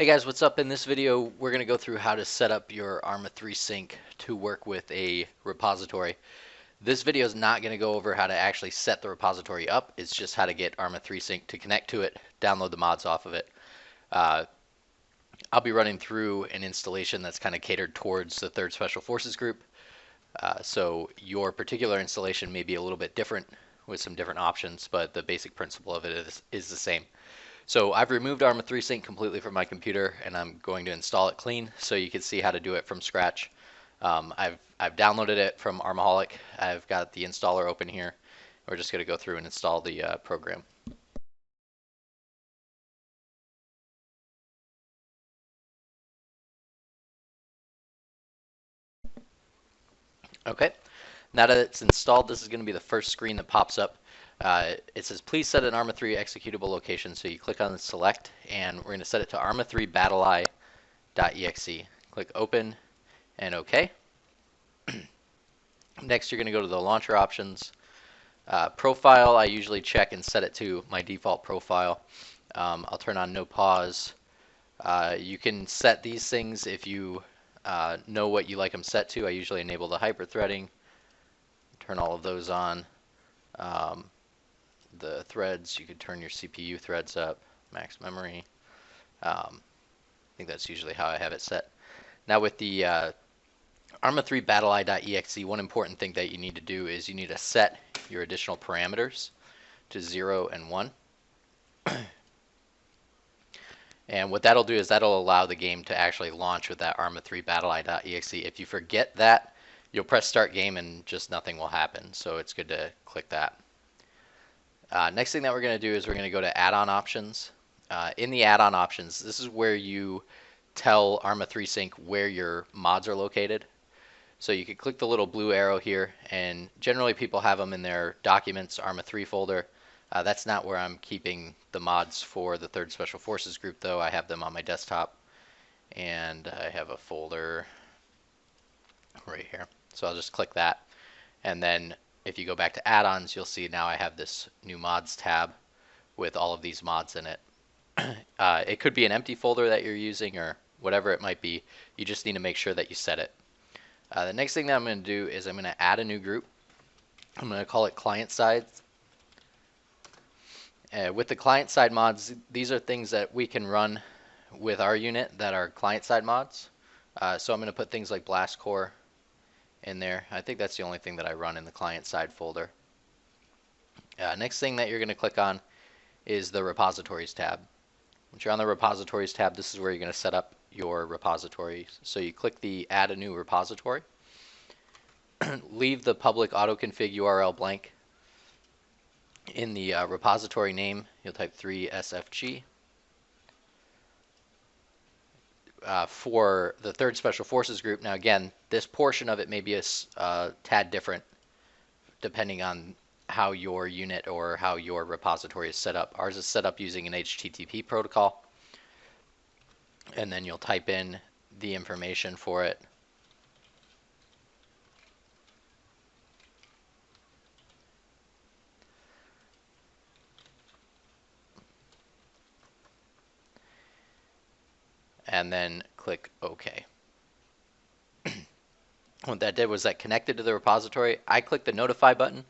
Hey guys, what's up? In this video, we're going to go through how to set up your Arma 3 sync to work with a repository. This video is not going to go over how to actually set the repository up. It's just how to get Arma 3 sync to connect to it, download the mods off of it. I'll be running through an installation that's kind of catered towards the 3rd Special Forces group. So your particular installation may be a little bit different with some different options, but the basic principle of it is the same. So I've removed Arma 3 Sync completely from my computer, and I'm going to install it clean so you can see how to do it from scratch. I've downloaded it from Armaholic. I've got the installer open here. We're just going to go through and install the program. Okay, now that it's installed, this is going to be the first screen that pops up. It says, please set an Arma 3 executable location. So you click on select, and we're going to set it to arma3 battleye.exe. Click open and OK. Next, you're going to go to the launcher options. Profile, I usually check and set it to my default profile. I'll turn on no pause. You can set these things if you know what you like them set to. I usually enable the hyper-threading, turn all of those on. The threads, you could turn your CPU threads up, max memory. I think that's usually how I have it set. Now with the arma3 battleye.exe, one important thing that you need to do is you need to set your additional parameters to 0 and 1. And what that'll do is that'll allow the game to actually launch with that arma3 battleye.exe. If you forget that, you'll press start game and just nothing will happen. So it's good to click that. Next thing that we're going to do is we're going to go to add-on options. In the add-on options, this is where you tell Arma 3 Sync where your mods are located. So you can click the little blue arrow here, and generally people have them in their Documents Arma 3 folder. That's not where I'm keeping the mods for the 3rd Special Forces group, though. I have them on my desktop, and I have a folder right here. So I'll just click that, and then if you go back to add-ons, you'll see now I have this new mods tab with all of these mods in it. It could be an empty folder that you're using or whatever it might be. You just need to make sure that you set it. The next thing that I'm going to do is I'm going to add a new group. I'm going to call it client side. With the client side mods, these are things that we can run with our unit that are client side mods. So I'm going to put things like Blast Core in there. I think that's the only thing that I run in the client side folder. Next thing that you're going to click on is the Repositories tab. Once you're on the Repositories tab, this is where you're going to set up your repositories. So you click the Add a New Repository. Leave the public autoconfig URL blank. In the repository name, you'll type 3SFG. For the 3rd Special Forces group, now again, this portion of it may be a tad different depending on how your unit or how your repository is set up. Ours is set up using an HTTP protocol, and then you'll type in the information for it. And then click OK. What that did was that connected to the repository. I clicked the notify button.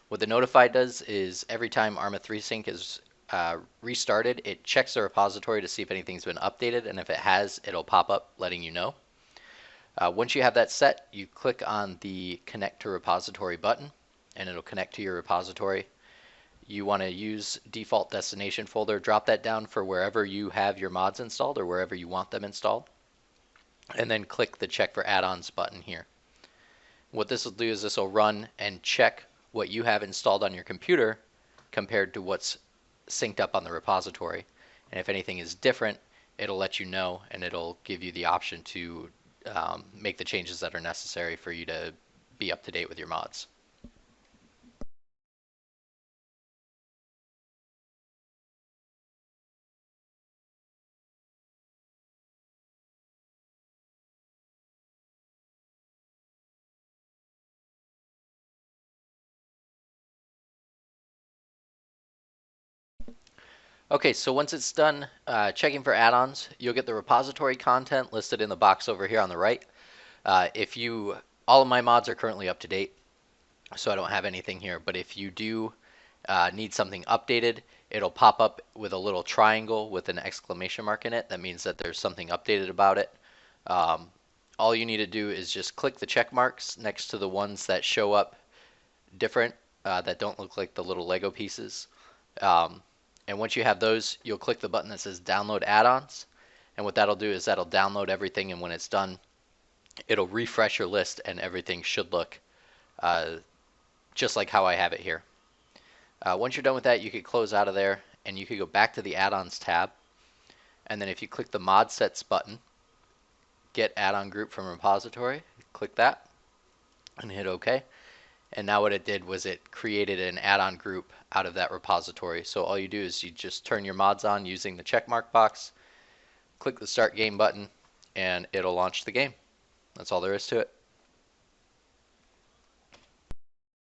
What the notify does is every time Arma 3 Sync is restarted, it checks the repository to see if anything's been updated, and if it has, it'll pop up letting you know. Once you have that set, you click on the Connect to Repository button, and it'll connect to your repository. You want to use default destination folder, drop that down for wherever you have your mods installed or wherever you want them installed, and then click the check for add-ons button here. What this will do is this will run and check what you have installed on your computer compared to what's synced up on the repository. And if anything is different, it'll let you know, and it'll give you the option to make the changes that are necessary for you to be up to date with your mods. Okay, so once it's done checking for add-ons, you'll get the repository content listed in the box over here on the right. All of my mods are currently up to date, so I don't have anything here, but if you do need something updated, it'll pop up with a little triangle with an exclamation mark in it. That means that there's something updated about it. All you need to do is just click the check marks next to the ones that show up different, that don't look like the little Lego pieces. And once you have those, you'll click the button that says download add-ons. And what that'll do is that'll download everything, and when it's done, it'll refresh your list and everything should look just like how I have it here. Once you're done with that, you could close out of there and you could go back to the Add-Ons tab. And then if you click the Mod Sets button, Get Add-On Group from Repository, click that and hit OK. And now what it did was it created an add-on group out of that repository. So all you do is you just turn your mods on using the checkmark box, click the Start Game button, and it'll launch the game. That's all there is to it.